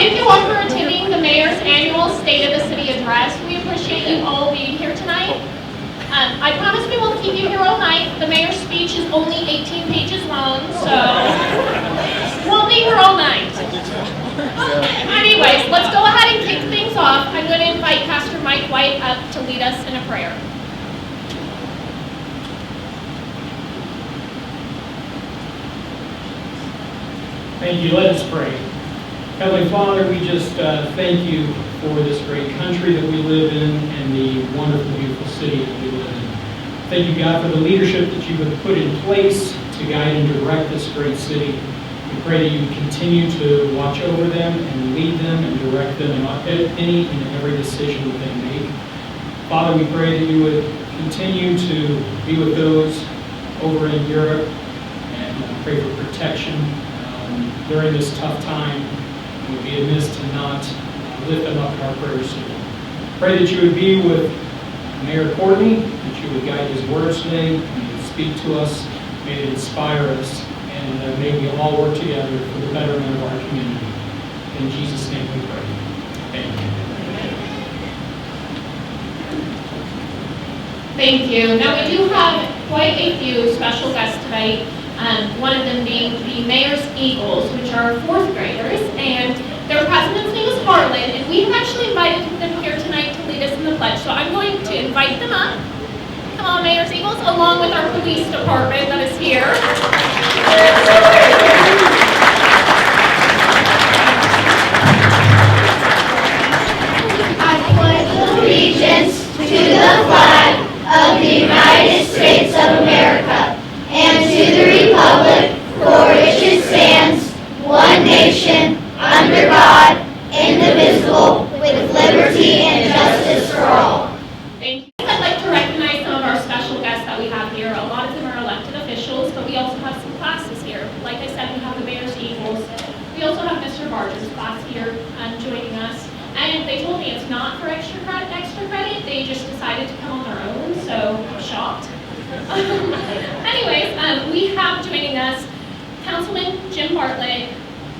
thank you all for attending the Mayor's annual State of the City address. We appreciate you all being here tonight. I promise we won't keep you here all night. The Mayor's speech is only 18 pages long, so we'll be here all night. Anyways, let's go ahead and kick things off. I'm going to invite Pastor Mike White up to lead us in a prayer. Thank you. Let us pray. Heavenly Father, we just thank you for this great country that we live in and the wonderful, beautiful city that we live in. Thank you, God, for the leadership that you have put in place to guide and direct this great city. We pray that you continue to watch over them and lead them and direct them in any and every decision that they make. Father, we pray that you would continue to be with those over in Europe and pray for protection during this tough time. It would be amiss to not lift them up in our prayers. Pray that you would be with Mayor Courtney, that you would guide his words today, and you would speak to us, may it inspire us, and may we all work together for the betterment of our community. In Jesus' name we pray. Amen. Thank you. Now we do have quite a few special guests tonight. One of them being the Mayor's Eagles, which are fourth graders, and their president's name is Harlan, and we have actually invited them here tonight to lead us in the pledge. So I'm going to invite them up. Come on, Mayor's Eagles, along with our police department that is here. I pledge allegiance to the flag of the United States of America and to the republic for which it stands, one nation, under God, indivisible, with liberty and justice for all. Thank you. I'd like to recognize some of our special guests that we have here. A lot of them are elected officials, but we also have some classes here. Like I said, we have the Mayor's Eagles. We also have Mr. Barger's class here joining us. And they told me it's not for extra credit. They just decided to come on their own, so I'm shocked. Anyways, we have joining us Councilman Jim Bartlett,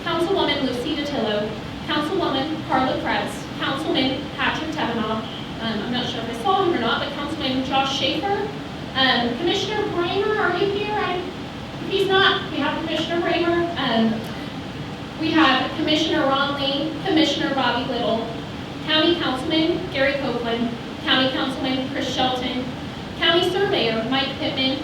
Councilwoman Lucy Datillo, Councilwoman Carla Krebs, Councilman Patrick Tevenoff, I'm not sure if I saw him or not, but Councilman Josh Schaefer, Commissioner Bramer, are you here? If he's not, we have Commissioner Bramer, we have Commissioner Ron Lee, Commissioner Bobby Little, County Councilman Gary Copeland, County Councilman Chris Shelton, County Surveyor Mike Pittman,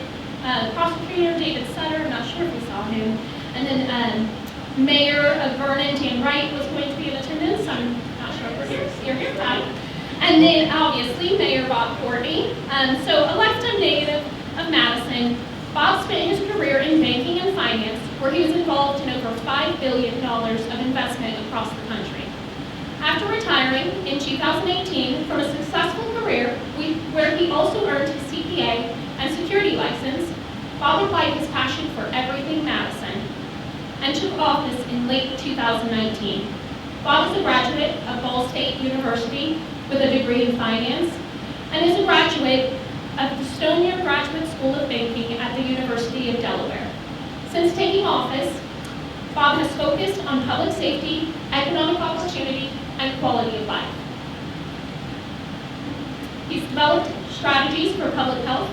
Prosecutor David Sutter, I'm not sure if we saw him, and then Mayor of Vernon Dan Wright was going to be in attendance. I'm not sure if you're here, Pat. And then obviously Mayor Bob Courtney. So a lifetime native of Madison, Bob spent his career in banking and finance, where he was involved in over $5 billion of investment across the country. After retiring in 2018 from a successful career where he also earned his CPA and security license, Bob applied his passion for everything Madison and took office in late 2019. Bob is a graduate of Ball State University with a degree in finance and is a graduate of the Stonier Graduate School of Banking at the University of Delaware. Since taking office, Bob has focused on public safety, economic opportunity, and quality of life. He's developed strategies for public health,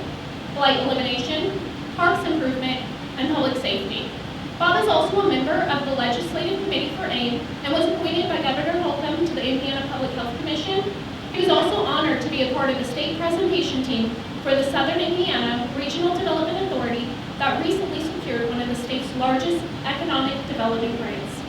blight elimination, parks improvement, and public safety. Bob is also a member of the Legislative Committee for AIM and was appointed by Governor Holcomb to the Indiana Public Health Commission. He was also honored to be a part of the state presentation team for the Southern Indiana Regional Development Authority that recently secured one of the state's largest economic development grants.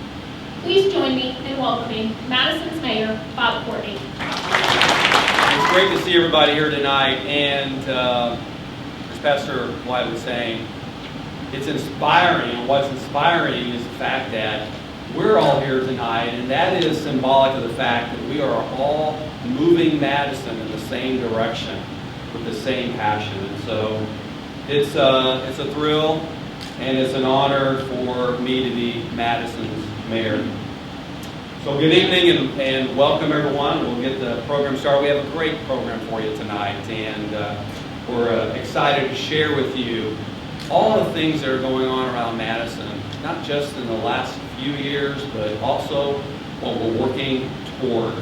Please join me in welcoming Madison's Mayor, Bob Courtney. It's great to see everybody here tonight, and as Pastor White was saying, it's inspiring, and what's inspiring is the fact that we're all here tonight, and that is symbolic of the fact that we are all moving Madison in the same direction with the same passion. And so it's a thrill, and it's an honor for me to be Madison's mayor. So good evening and welcome everyone. We'll get the program started. We have a great program for you tonight, and we're excited to share with you all the things that are going on around Madison, not just in the last few years, but also what we're working toward.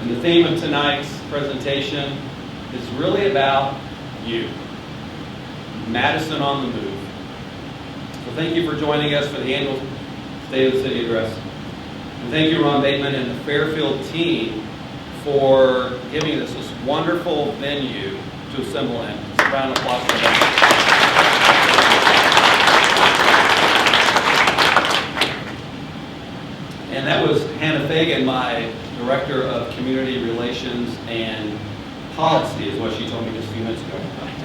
And the theme of tonight's presentation is really about you. Madison on the move. So thank you for joining us for the annual State of the City Address. And thank you, Ron Bateman and the Fairfield team for giving us this wonderful venue to assemble in. Just a round of applause for them. And that was Hannah Fagan, my Director of Community Relations and Policy, is what she told me just a few minutes ago.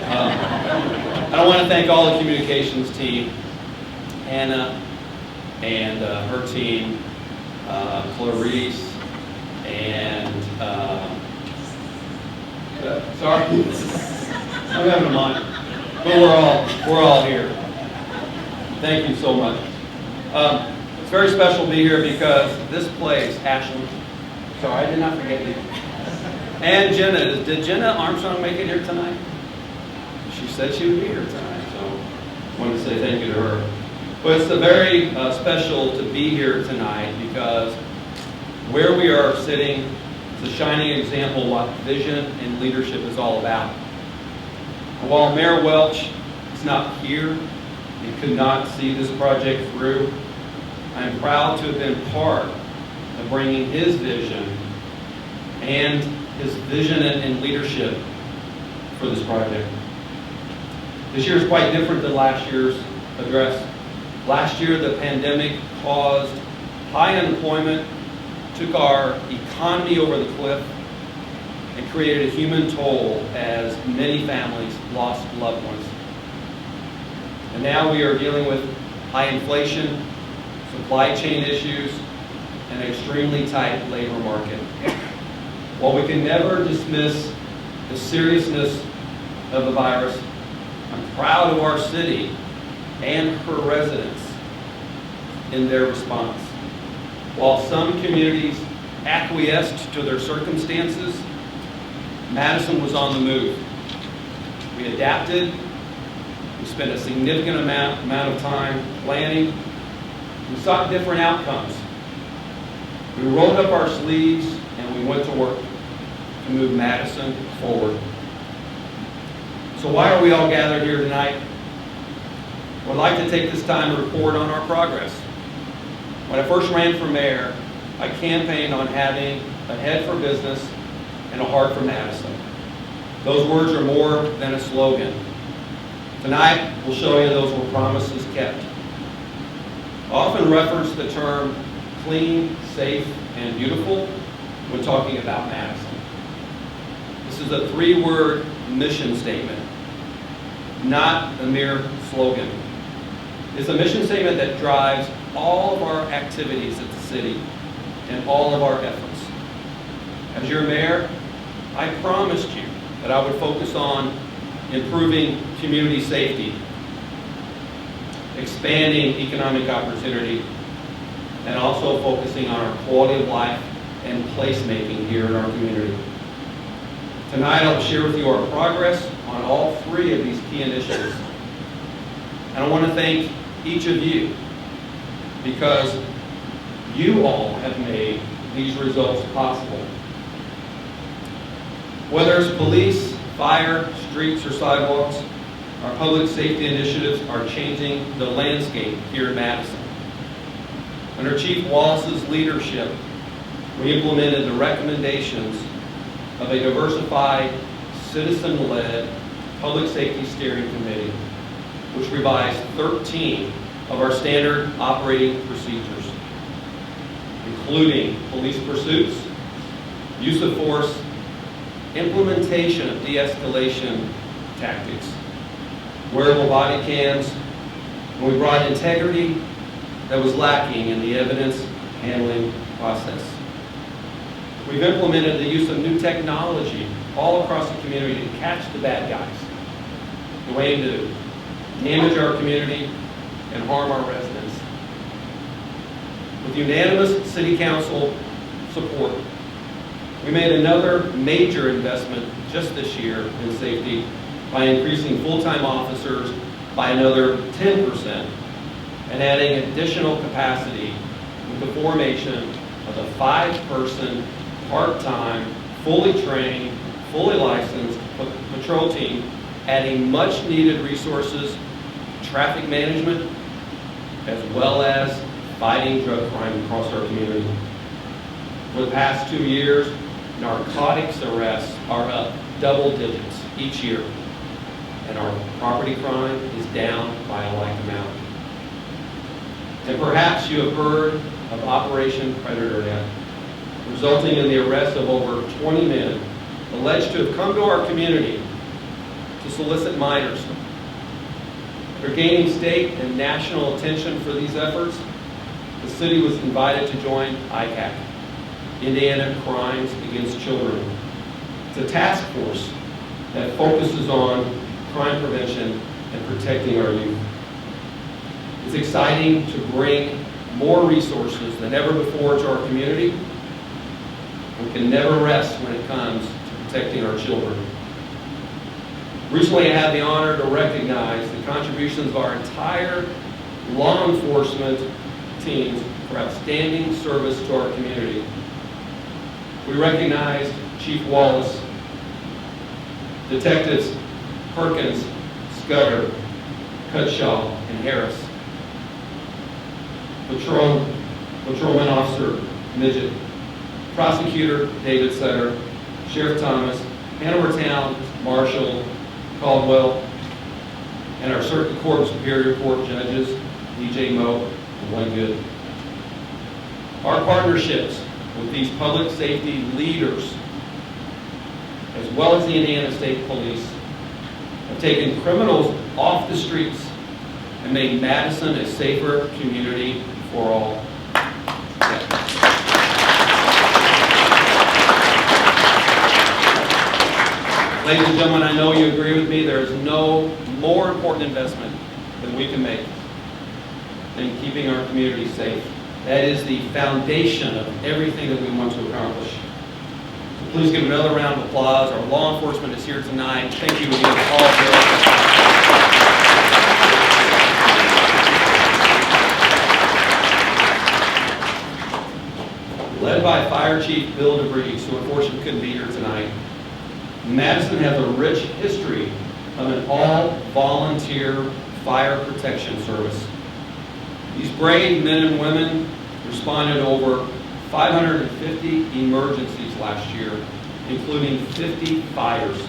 I want to thank all the communications team, Hannah and her team, Clarice, and sorry, I'm having a mind, but we're all here. Thank you so much. It's very special to be here because this place, Ashley. Sorry, I did not forget you. And Jenna, did Jenna Armstrong make it here tonight? She said she would be here tonight, so I wanted to say thank you to her. But it's very special to be here tonight because where we are sitting is a shining example of what vision and leadership is all about. And while Mayor Welch is not here and could not see this project through, I am proud to have been part of bringing his vision and his vision and leadership for this project. This year is quite different than last year's address. Last year, the pandemic caused high unemployment, took our economy over the cliff, and created a human toll as many families lost loved ones. And now we are dealing with high inflation, supply chain issues, and an extremely tight labor market. While we can never dismiss the seriousness of the virus, I'm proud of our city and her residents in their response. While some communities acquiesced to their circumstances, Madison was on the move. We adapted, we spent a significant amount of time planning, we sought different outcomes. We rolled up our sleeves and we went to work to move Madison forward. So why are we all gathered here tonight? I'd like to take this time to report on our progress. When I first ran for mayor, I campaigned on having a head for business and a heart for Madison. Those words are more than a slogan. Tonight, we'll show you those were promises kept. I often reference the term clean, safe, and beautiful when talking about Madison. This is a three-word mission statement, not a mere slogan. It's a mission statement that drives all of our activities at the city and all of our efforts. As your mayor, I promised you that I would focus on improving community safety, expanding economic opportunity, and also focusing on our quality of life and placemaking here in our community. Tonight I'll share with you our progress on all three of these key initiatives. And I want to thank each of you because you all have made these results possible. Whether it's police, fire, streets, or sidewalks, our public safety initiatives are changing the landscape here in Madison. Under Chief Wallace's leadership, we implemented the recommendations of a diversified, citizen-led public safety steering committee, which revised 13 of our standard operating procedures, including police pursuits, use of force, implementation of de-escalation tactics, wearable body cams, and we brought integrity that was lacking in the evidence handling process. We've implemented the use of new technology all across the community to catch the bad guys, who aim to damage our community and harm our residents. With unanimous City Council support, we made another major investment just this year in safety by increasing full-time officers by another 10% and adding additional capacity with the formation of a 5-person, part-time, fully trained, fully licensed patrol team, adding much-needed resources, traffic management, as well as fighting drug crime across our community. For the past 2 years, narcotics arrests are up double digits each year, and our property crime is down by a like amount. And perhaps you have heard of Operation Predator Net, resulting in the arrest of over 20 men alleged to have come to our community to solicit minors. After gaining state and national attention for these efforts, the city was invited to join ICAC, Indiana Crimes Against Children. It's a task force that focuses on crime prevention and protecting our youth. It's exciting to bring more resources than ever before to our community. We can never rest when it comes to protecting our children. Recently, I had the honor to recognize the contributions of our entire law enforcement teams for outstanding service to our community. We recognized Chief Wallace, Detectives Perkins, Scudder, Cutshaw, and Harris, Patrolman Officer Midget, Prosecutor David Sutter, Sheriff Thomas, Hanover Town Marshal Caldwell, and our Circuit Court and Superior Court judges, DJ Moe and One Good. Our partnerships with these public safety leaders, as well as the Indiana State Police, have taken criminals off the streets and made Madison a safer community for all. Ladies and gentlemen, I know you agree with me. There is no more important investment that we can make than keeping our community safe. That is the foundation of everything that we want to accomplish. So please give another round of applause. Our law enforcement is here tonight. Thank you again all for Led by Fire Chief Bill DeVries, who unfortunately couldn't be here tonight, Madison has a rich history of an all-volunteer fire protection service. These brave men and women responded to over 550 emergencies last year, including 50 fires.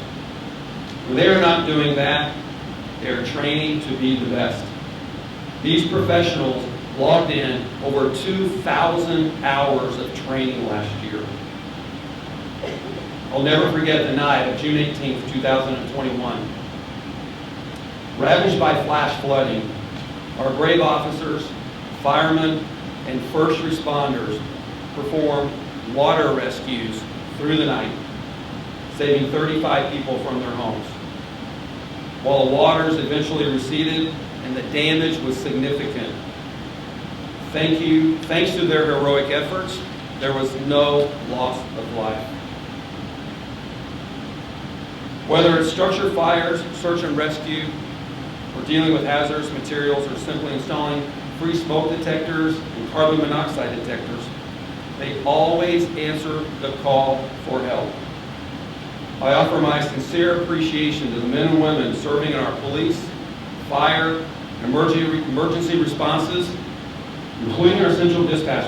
When they are not doing that, they are training to be the best. These professionals logged in over 2,000 hours of training last year. I'll never forget the night of June 18th, 2021. Ravaged by flash flooding, our brave officers, firemen, and first responders performed water rescues through the night, saving 35 people from their homes. While the waters eventually receded and the damage was significant, thanks to their heroic efforts, there was no loss of life. Whether it's structure fires, search and rescue, or dealing with hazardous materials, or simply installing free smoke detectors and carbon monoxide detectors, they always answer the call for help. I offer my sincere appreciation to the men and women serving in our police, fire, and emergency responses, including our central dispatch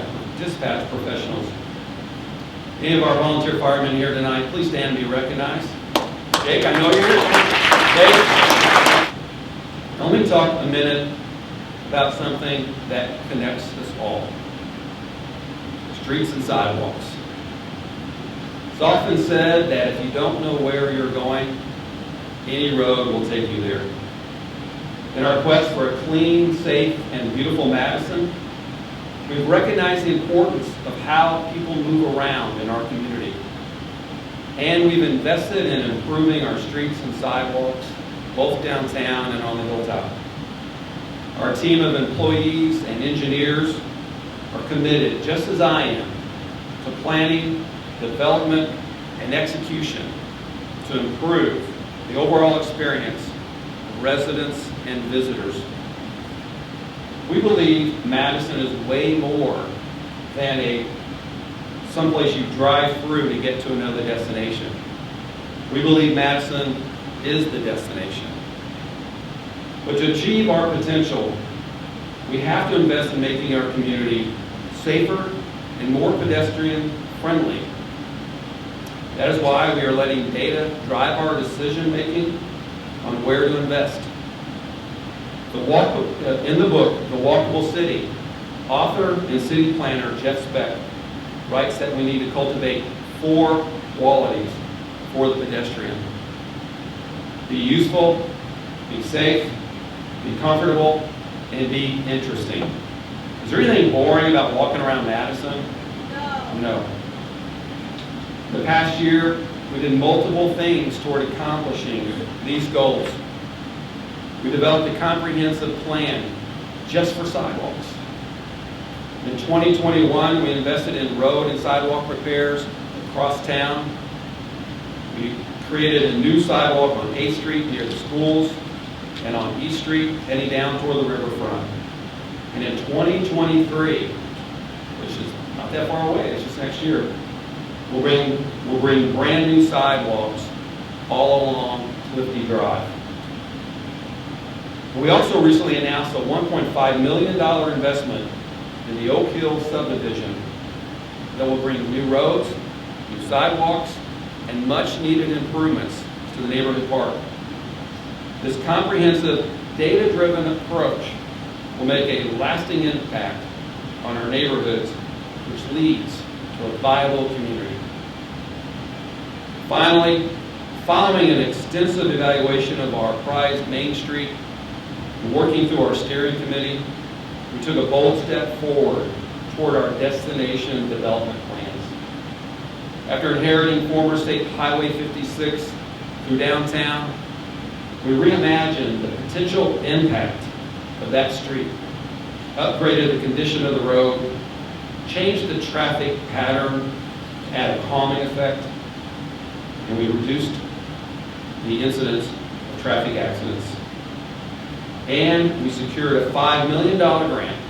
professionals. Any of our volunteer firemen here tonight, please stand and be recognized. Jake, I know you're here. Jake. Let me talk a minute about something that connects us all. Streets and sidewalks. It's often said that if you don't know where you're going, any road will take you there. In our quest for a clean, safe, and beautiful Madison, we've recognized the importance of how people move around in our community. And we've invested in improving our streets and sidewalks, both downtown and on the hilltop. Our team of employees and engineers are committed, just as I am, to planning, development, and execution to improve the overall experience of residents and visitors. We believe Madison is way more than a someplace you drive through to get to another destination. We believe Madison is the destination. But to achieve our potential, we have to invest in making our community safer and more pedestrian friendly. That is why we are letting data drive our decision making on where to invest. In the book, The Walkable City, author and city planner Jeff Speck writes that we need to cultivate 4 qualities for the pedestrian. Be useful, be safe, be comfortable, and be interesting. Is there anything boring about walking around Madison? No. The past year, we did multiple things toward accomplishing these goals. We developed a comprehensive plan just for sidewalks. In 2021, we invested in road and sidewalk repairs across town. We created a new sidewalk on 8th Street near the schools and on East Street heading down toward the riverfront. And in 2023, which is not that far away, it's just next year, we'll bring brand new sidewalks all along Clifty Drive. We also recently announced a $1.5 million investment in the Oak Hill subdivision that will bring new roads, new sidewalks, and much needed improvements to the neighborhood park. This comprehensive, data-driven approach will make a lasting impact on our neighborhoods, which leads to a viable community. Finally, following an extensive evaluation of our prized Main Street and working through our steering committee, we took a bold step forward toward our destination development plans. After inheriting former State Highway 56 through downtown, we reimagined the potential impact of that street, upgraded the condition of the road, changed the traffic pattern to add a calming effect, and we reduced the incidence of traffic accidents. And we secured a $5 million grant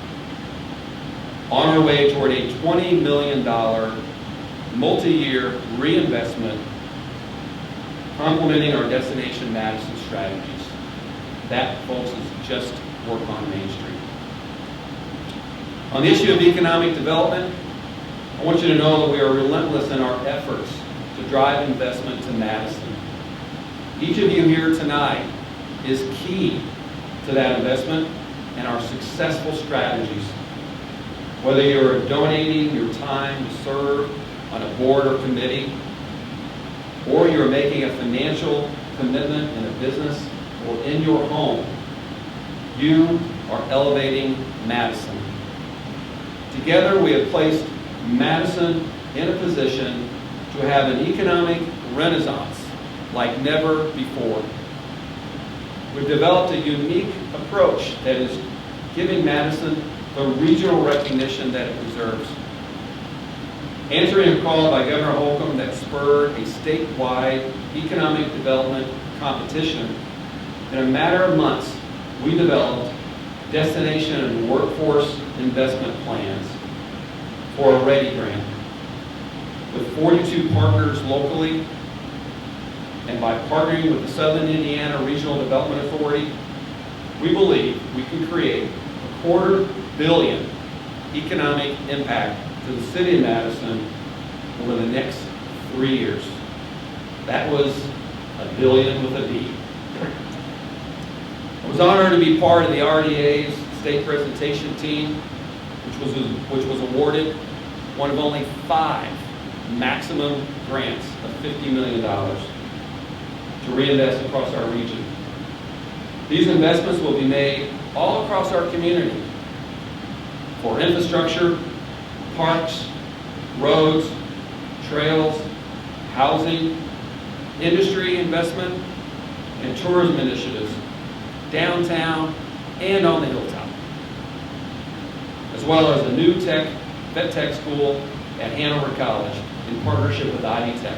on our way toward a $20 million multi-year reinvestment complementing our Destination Madison strategies. That, folks, is just work on Main Street. On the issue of economic development, I want you to know that we are relentless in our efforts to drive investment to Madison. Each of you here tonight is key to that investment and our successful strategies. Whether you're donating your time to serve on a board or committee, or you're making a financial commitment in a business or in your home, you are elevating Madison. Together, we have placed Madison in a position to have an economic renaissance like never before. We've developed a unique approach that is giving Madison the regional recognition that it deserves. Answering a call by Governor Holcomb that spurred a statewide economic development competition, in a matter of months, we developed destination and workforce investment plans for a READY grant. With 42 partners locally, and by partnering with the Southern Indiana Regional Development Authority, we believe we can create a $250 million economic impact to the city of Madison over the next 3 years. That was $1 billion with a B. I was honored to be part of the RDA's state presentation team, which was awarded one of only 5 maximum grants of $50 million to reinvest across our region. These investments will be made all across our community for infrastructure, parks, roads, trails, housing, industry investment, and tourism initiatives downtown and on the hilltop, as well as a new vet tech school at Hanover College in partnership with Ivy Tech.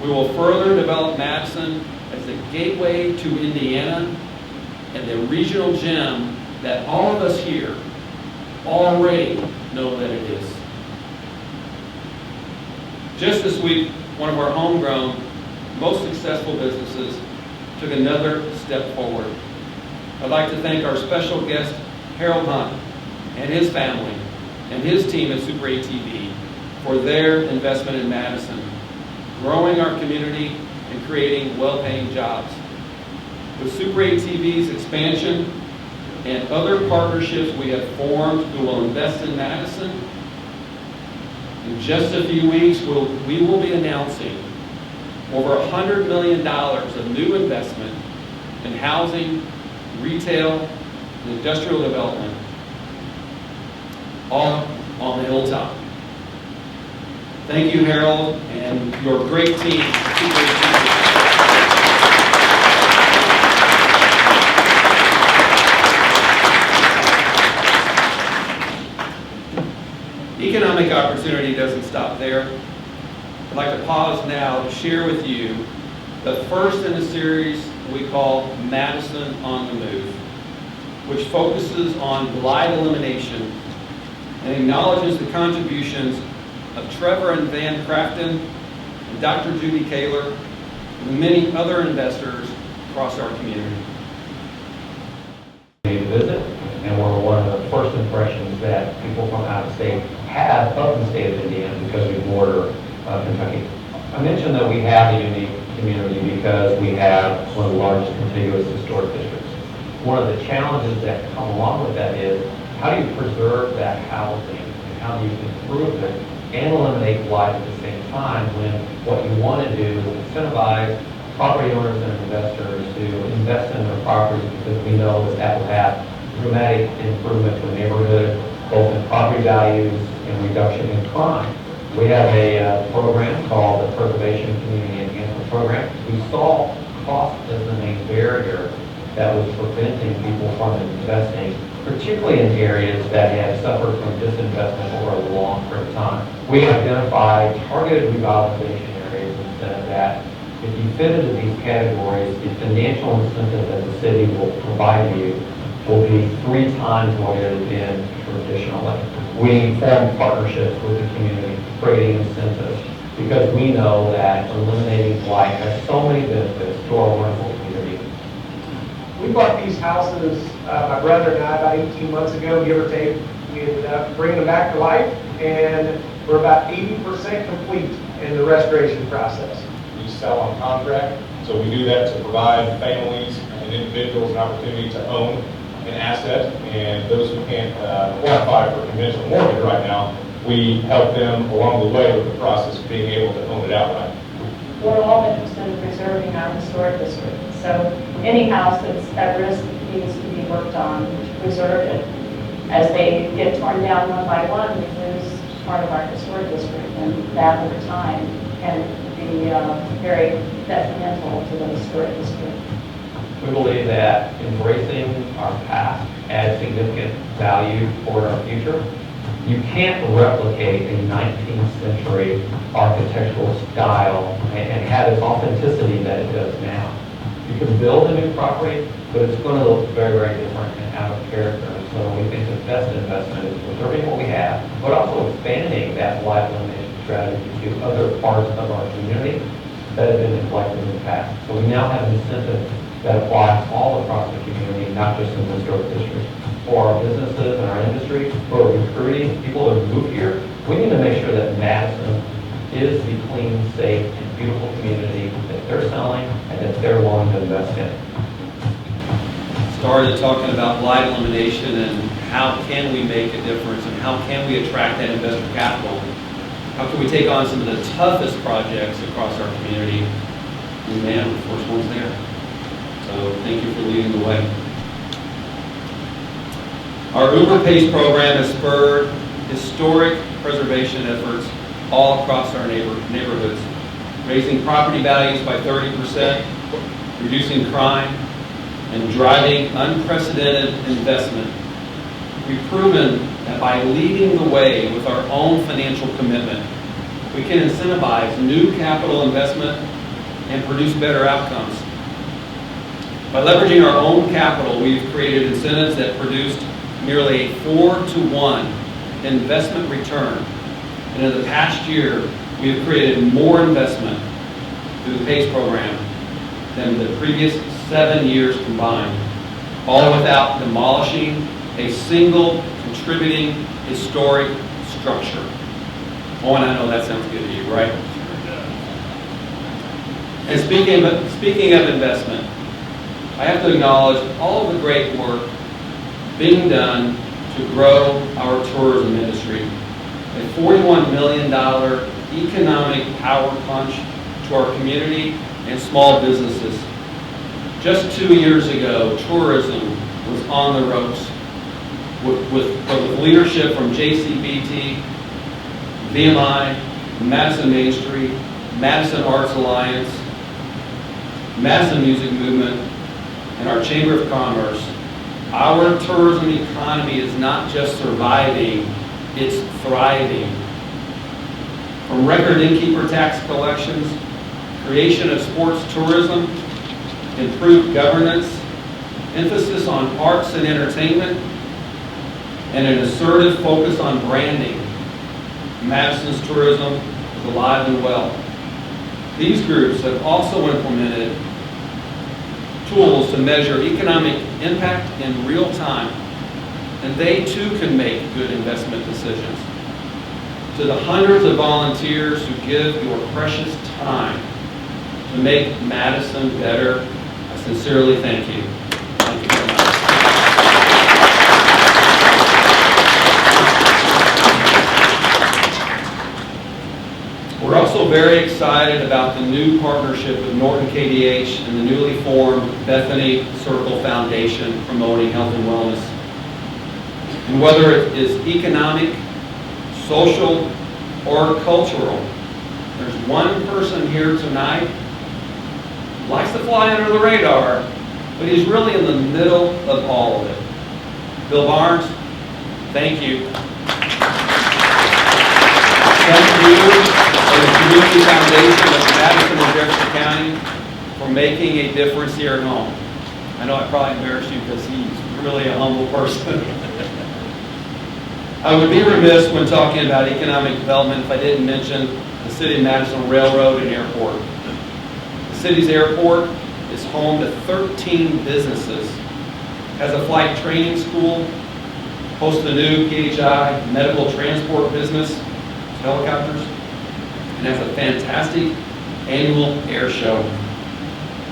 We will further develop Madison as the gateway to Indiana and the regional gem that all of us here already know that it is. Just this week, one of our homegrown, most successful businesses took another step forward. I'd like to thank our special guest, Harold Hunt, and his family, and his team at Super ATV for their investment in Madison, growing our community and creating well-paying jobs. With Super ATV's expansion and other partnerships we have formed who will invest in Madison, in just a few weeks, we will be announcing over $100 million of new investment in housing, retail, and industrial development, all on the hilltop. Thank you, Harold, and your great team. Economic opportunity doesn't stop there. I'd like to pause now to share with you the first in a series we call Madison on the Move, which focuses on blight elimination and acknowledges the contributions of Trevor and Van Crafton and Dr. Judy Kaler and many other investors across our community. Visit, and we're one of the first impressions that people from out of state have of the state of Indiana because we border Kentucky. I mentioned that we have a unique community because we have one of the largest contiguous historic districts. One of the challenges that come along with that is how do you preserve that housing and how do you improve it and eliminate blight at the same time when what you want to do is incentivize property owners and investors to invest in their properties because we know that that will have dramatic improvement to the neighborhood, both in property values and reduction in crime. We have a program called the Preservation Community Enhancement Program. We saw cost as the main barrier that was preventing people from investing, particularly in areas that have suffered from disinvestment over a long period of time. We identified targeted revitalization areas and said that if you fit into these categories, the financial incentive that the city will provide you will be 3 times what it has been traditionally. We formed partnerships with the community, creating incentives, because we know that eliminating blight has so many benefits to our wonderful community. We bought these houses, my brother and I, about 18 months ago, give or take. We ended up bringing them back to life, and we're about 80% complete in the restoration process. We sell on contract, so we do that to provide families and individuals an opportunity to own an asset, and those who can't qualify for conventional mortgage right now, we help them along the way with the process of being able to own it outright. We're all interested in preserving our historic district, so any house that's at risk needs to be worked on to preserve it. As they get torn down one by one, we lose part of our historic district, and that over time can be very detrimental to the historic district. We believe that embracing our past adds significant value for our future. You can't replicate a 19th century architectural style and have its authenticity that it does now. You can build a new property, but it's going to look very, very different and out of character. So we think the best investment is preserving what we have, but also expanding that blight elimination strategy to other parts of our community that have been neglected in the past. So we now have an incentive that applies all across the community, not just in the historic district. For our businesses and our industry, for recruiting people to move here, we need to make sure that Madison is the clean, safe, and beautiful community that they're selling and that they're willing to invest in. Started talking about blight elimination and how can we make a difference and how can we attract that investor capital. How can we take on some of the toughest projects across our community? And man, the first one's there. So thank you for leading the way. Our Uber Pace program has spurred historic preservation efforts all across our neighborhoods, raising property values by 30%, reducing crime, and driving unprecedented investment. We've proven that by leading the way with our own financial commitment, we can incentivize new capital investment and produce better outcomes. By leveraging our own capital, we've created incentives that produced nearly a 4-to-1 investment return. And in the past year, We have created more investment through the PACE program than the previous 7 years combined, all without demolishing a single contributing historic structure. Oh, and I know that sounds good to you, right? And speaking of investment, I have to acknowledge all of the great work being done to grow our tourism industry. A $41 million economic power punch to our community and small businesses. Just 2 years ago, tourism was on the ropes with leadership from JCBT, VMI, Madison Main Street, Madison Arts Alliance, Madison Music Movement, and our Chamber of Commerce. Our tourism economy is not just surviving, it's thriving. From record innkeeper tax collections, creation of sports tourism, improved governance, emphasis on arts and entertainment, and an assertive focus on branding, Madison's tourism is alive and well. These groups have also implemented tools to measure economic impact in real time, and they too can make good investment decisions. To the hundreds of volunteers who give your precious time to make Madison better, I sincerely thank you. Thank you very much. We're also very excited about the new partnership with Norton KDH and the newly formed Bethany Circle Foundation promoting health and wellness. And whether it is economic, social, or cultural, there's one person here tonight who likes to fly under the radar, but he's really in the middle of all of it. Bill Barnes, thank you. Thank you and the Community Foundation of Madison and Jefferson County for making a difference here at home. I know I probably embarrassed you because he's really a humble person. I would be remiss when talking about economic development if I didn't mention the City of Madison Railroad and Airport. The city's airport is home to 13 businesses, has a flight training school, hosts a new PHI medical transport business, helicopters, and has a fantastic annual air show.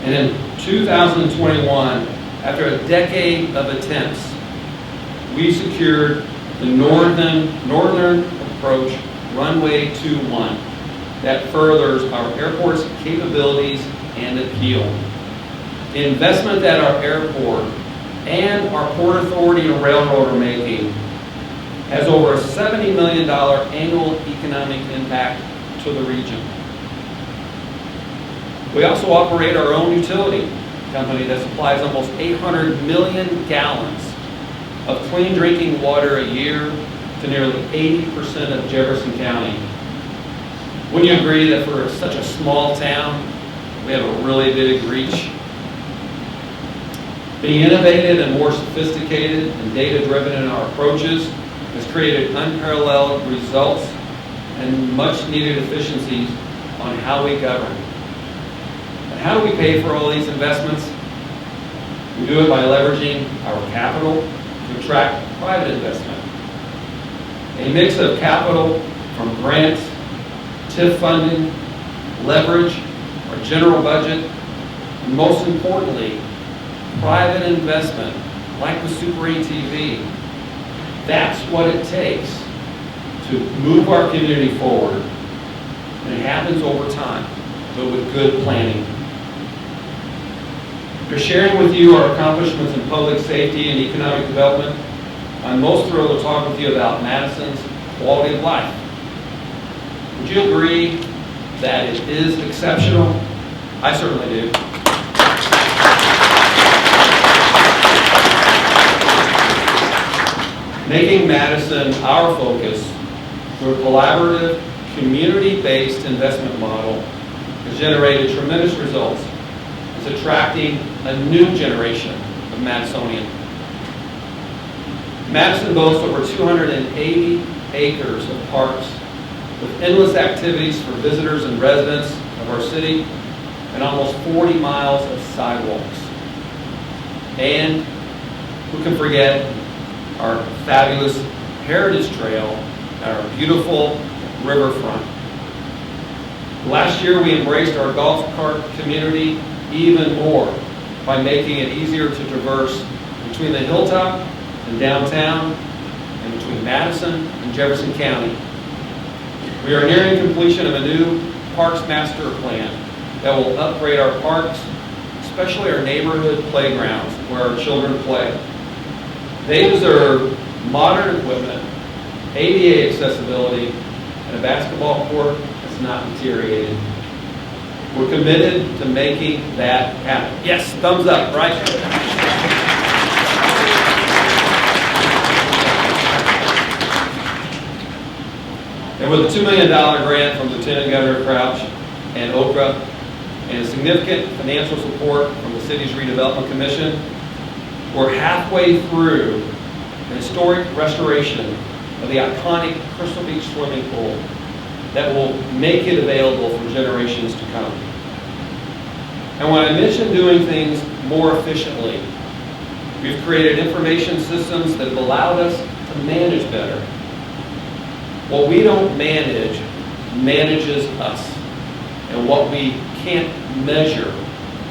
And in 2021, after a decade of attempts, we secured the northern approach runway 21 that furthers our airport's capabilities and appeal. The investment that our airport and our Port Authority and Railroad are making has over a $70 million annual economic impact to the region. We also operate our own utility company that supplies almost 800 million gallons of clean drinking water a year to nearly 80% of Jefferson County. Wouldn't you agree that for such a small town, we have a really big reach? Being innovative and more sophisticated and data-driven in our approaches has created unparalleled results and much-needed efficiencies on how we govern. And how do we pay for all these investments? We do it by leveraging our capital to attract private investment. A mix of capital from grants, TIF funding, leverage, our general budget, and most importantly, private investment, like the Super ATV. That's what it takes to move our community forward. And it happens over time, but with good planning. After sharing with you our accomplishments in public safety and economic development, I'm most thrilled to talk with you about Madison's quality of life. Would you agree that it is exceptional? I certainly do. Making Madison our focus through a collaborative, community-based investment model has generated tremendous results. It's attracting a new generation of Madisonians. Madison boasts over 280 acres of parks with endless activities for visitors and residents of our city and almost 40 miles of sidewalks. And who can forget our fabulous Heritage Trail and our beautiful riverfront. Last year, we embraced our golf cart community even more by making it easier to traverse between the hilltop and downtown and between Madison and Jefferson County. We are nearing completion of a new Parks Master Plan that will upgrade our parks, especially our neighborhood playgrounds where our children play. They deserve modern equipment, ADA accessibility, and a basketball court that's not deteriorated. We're committed to making that happen. Yes, thumbs up, right? And with a $2 million grant from Lieutenant Governor Crouch and Okra, and significant financial support from the city's redevelopment commission, we're halfway through the historic restoration of the iconic Crystal Beach swimming pool that will make it available for generations to come. And when I mention doing things more efficiently, we've created information systems that have allowed us to manage better. What we don't manage manages us. And what we can't measure,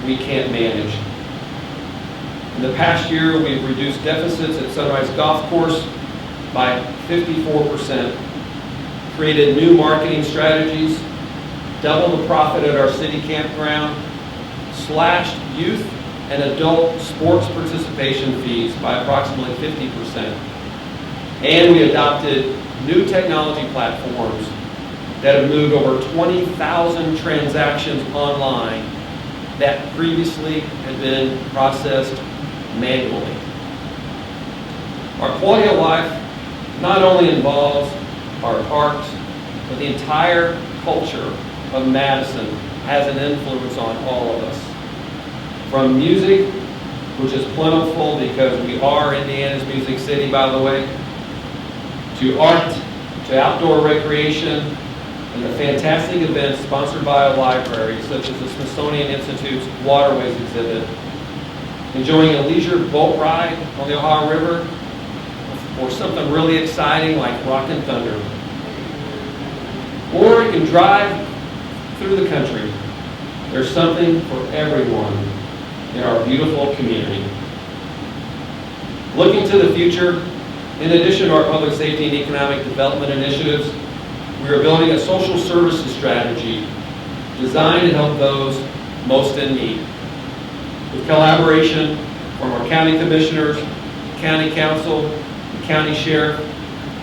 we can't manage. In the past year, we've reduced deficits at Sunrise Golf Course by 54%, created new marketing strategies, doubled the profit at our city campground, slashed youth and adult sports participation fees by approximately 50%. And we adopted new technology platforms that have moved over 20,000 transactions online that previously had been processed manually. Our quality of life not only involves our parks, but the entire culture of Madison has an influence on all of us. From music, which is plentiful because we are Indiana's music city, by the way, to art, to outdoor recreation, and the fantastic events sponsored by a library, such as the Smithsonian Institute's Waterways exhibit, enjoying a leisure boat ride on the Ohio River, or something really exciting like Rockin' Thunder. Or you can drive through the country. There's something for everyone in our beautiful community. Looking to the future, in addition to our public safety and economic development initiatives, we are building a social services strategy designed to help those most in need. With collaboration from our county commissioners, county council, and county sheriff,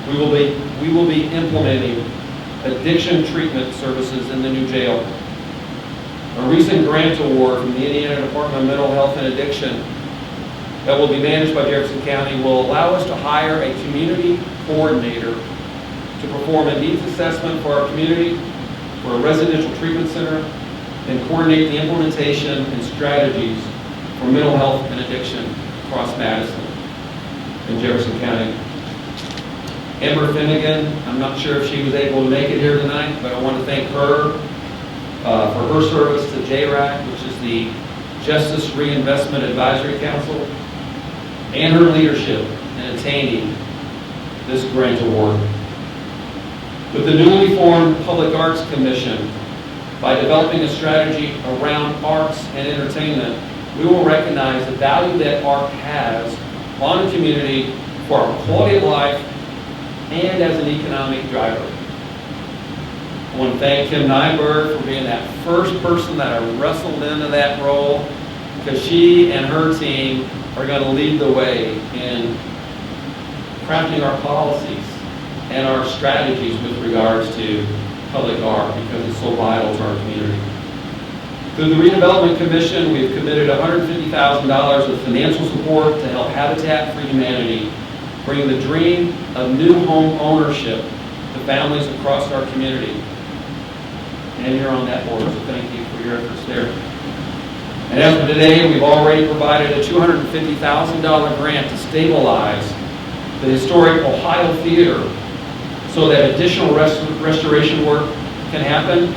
we will be implementing addiction treatment services in the new jail. A recent grant award from the Indiana Department of Mental Health and Addiction that will be managed by Jefferson County will allow us to hire a community coordinator to perform a needs assessment for our community, for a residential treatment center, and coordinate the implementation and strategies for mental health and addiction across Madison and Jefferson County. Amber Finnegan, I'm not sure if she was able to make it here tonight, but I want to thank her for her service to JRAC, which is the Justice Reinvestment Advisory Council, and her leadership in attaining this grant award. With the newly formed Public Arts Commission, by developing a strategy around arts and entertainment, we will recognize the value that art has on a community for our quality of life and as an economic driver. I want to thank Kim Nyberg for being that first person that I wrestled into that role, because she and her team are going to lead the way in crafting our policies and our strategies with regards to public art, because it's so vital to our community. Through the Redevelopment Commission, we've committed $150,000 of financial support to help Habitat for Humanity bring the dream of new home ownership to families across our community. And you're on that board, so thank you for your efforts there. And as of today, we've already provided a $250,000 grant to stabilize the historic Ohio Theater so that additional restoration work can happen.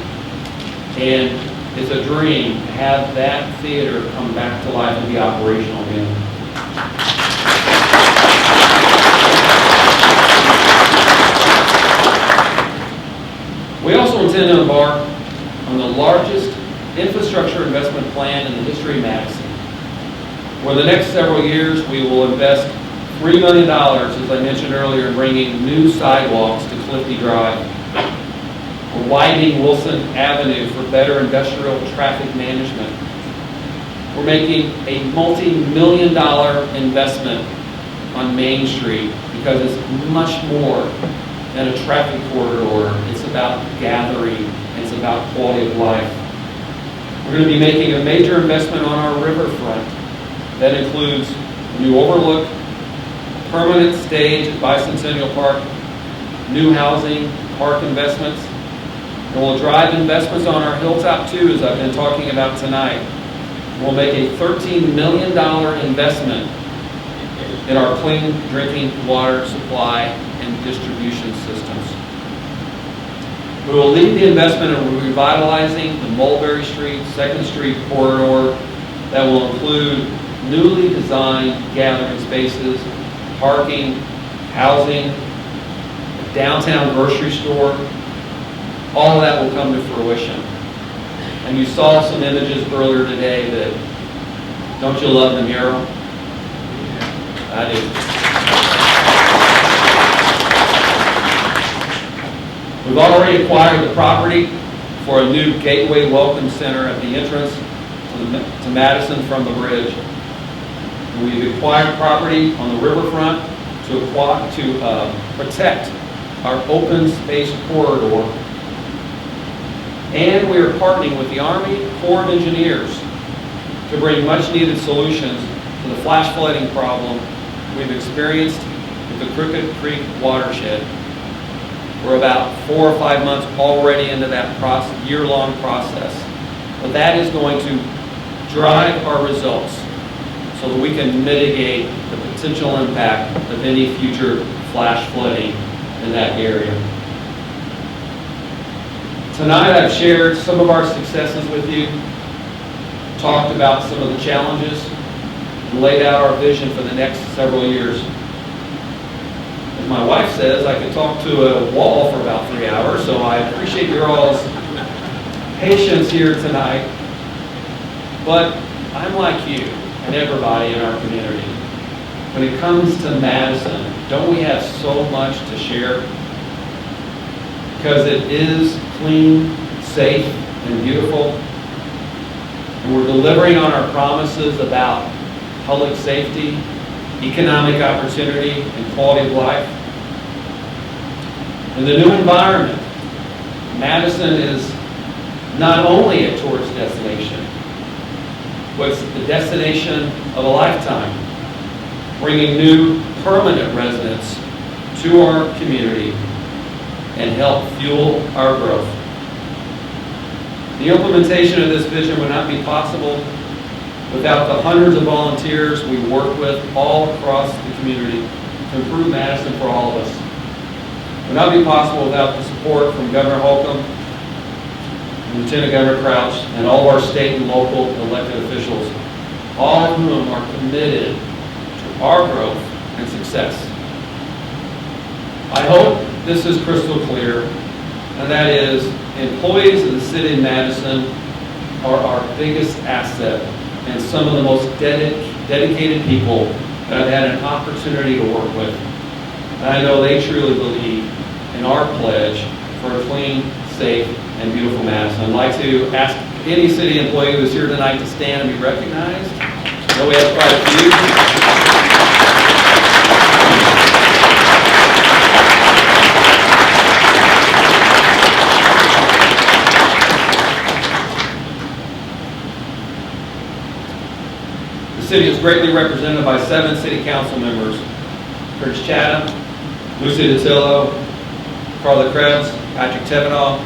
And it's a dream to have that theater come back to life and be operational again. We also intend to embark on the largest infrastructure investment plan in the history of Madison. For the next several years, we will invest $3 million, as I mentioned earlier, in bringing new sidewalks to Clifty Drive. We're widening Wilson Avenue for better industrial traffic management. We're making a multi-million-dollar investment on Main Street because it's much more than a traffic corridor. It's about gathering, and it's about quality of life. We're going to be making a major investment on our riverfront. That includes a new overlook, permanent stage at Bicentennial Park, new housing, park investments, and we'll drive investments on our hilltop too, as I've been talking about tonight. We'll make a $13 million investment in our clean drinking water supply and distribution systems. We will lead the investment in revitalizing the Mulberry Street, 2nd Street corridor that will include newly designed gathering spaces, parking, housing, a downtown grocery store. All of that will come to fruition. And you saw some images earlier today that, don't you love the mural? I do. We've already acquired the property for a new Gateway Welcome Center at the entrance to Madison from the bridge. We've acquired property on the riverfront to protect our open space corridor. And we are partnering with the Army Corps of Engineers to bring much needed solutions to the flash flooding problem we've experienced with the Crooked Creek watershed. We're about 4 or 5 months already into that year-long process. But that is going to drive our results so that we can mitigate the potential impact of any future flash flooding in that area. Tonight I've shared some of our successes with you, talked about some of the challenges, and laid out our vision for the next several years. As my wife says, I could talk to a wall for about 3 hours, so I appreciate your all's patience here tonight. But I'm like you and everybody in our community. When it comes to Madison, don't we have so much to share? Because it is clean, safe, and beautiful. And we're delivering on our promises about public safety, economic opportunity, and quality of life. In the new environment, Madison is not only a tourist destination, but it's the destination of a lifetime, bringing new permanent residents to our community and help fuel our growth. The implementation of this vision would not be possible without the hundreds of volunteers we work with all across the community to improve Madison for all of us. It would not be possible without the support from Governor Holcomb, Lieutenant Governor Crouch, and all of our state and local elected officials, all of whom are committed to our growth and success. I hope this is crystal clear, and that is, employees of the city of Madison are our biggest asset and some of the most dedicated people that I've had an opportunity to work with. And I know they truly believe in our pledge for a clean, safe, and beautiful Madison. I'd like to ask any city employee who is here tonight to stand and be recognized. I know we have quite a few. The city is greatly represented by 7 city council members: Curtis Chatham, Lucy DeTillo, Carla Krebs, Patrick Tevenoff,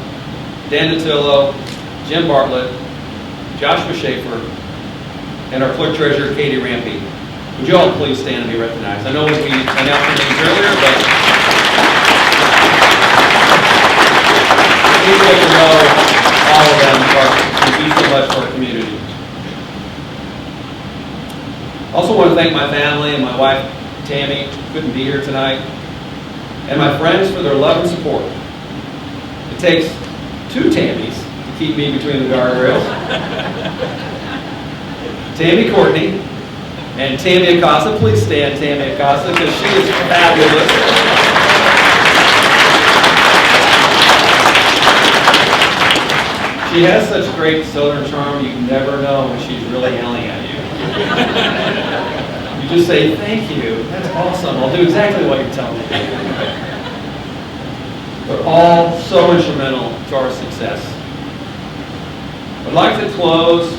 Dan DeTillo, Jim Bartlett, Joshua Schaefer, and our clerk treasurer, Katie Rampey. Would you all please stand and be recognized? I know we announced your names earlier, but please get to know all of them who do so much for our community. I also want to thank my family and my wife, Tammy, who couldn't be here tonight, and my friends for their love and support. It takes two Tammys to keep me between the guardrails. Tammy Courtney and Tammy Acosta. Please stand, Tammy Acosta, because she is fabulous. She has such great southern charm, you never know when she's really yelling at you. You just say, thank you, that's awesome, I'll do exactly what you're telling me. But all so instrumental to our success. I'd like to close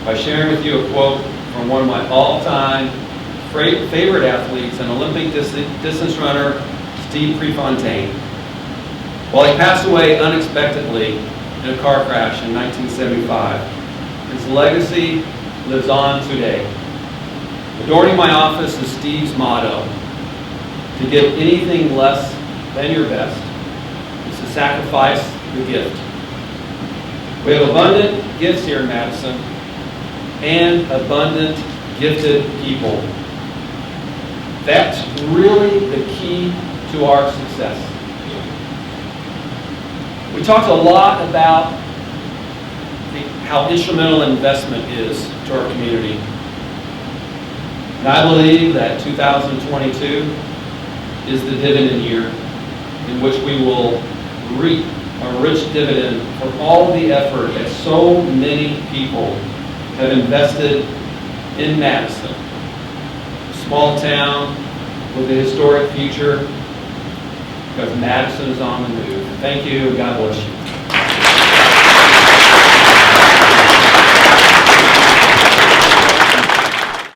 by sharing with you a quote from one of my all-time favorite athletes, an Olympic distance runner, Steve Prefontaine. While he passed away unexpectedly in a car crash in 1975, his legacy lives on today. Adorning my office is Steve's motto: to give anything less than your best is to sacrifice the gift. We have abundant gifts here in Madison and abundant gifted people. That's really the key to our success. We talked a lot about how instrumental investment is to our community. And I believe that 2022 is the dividend year in which we will reap a rich dividend for all the effort that so many people have invested in Madison, a small town with a historic future, because Madison is on the move. Thank you, and God bless you.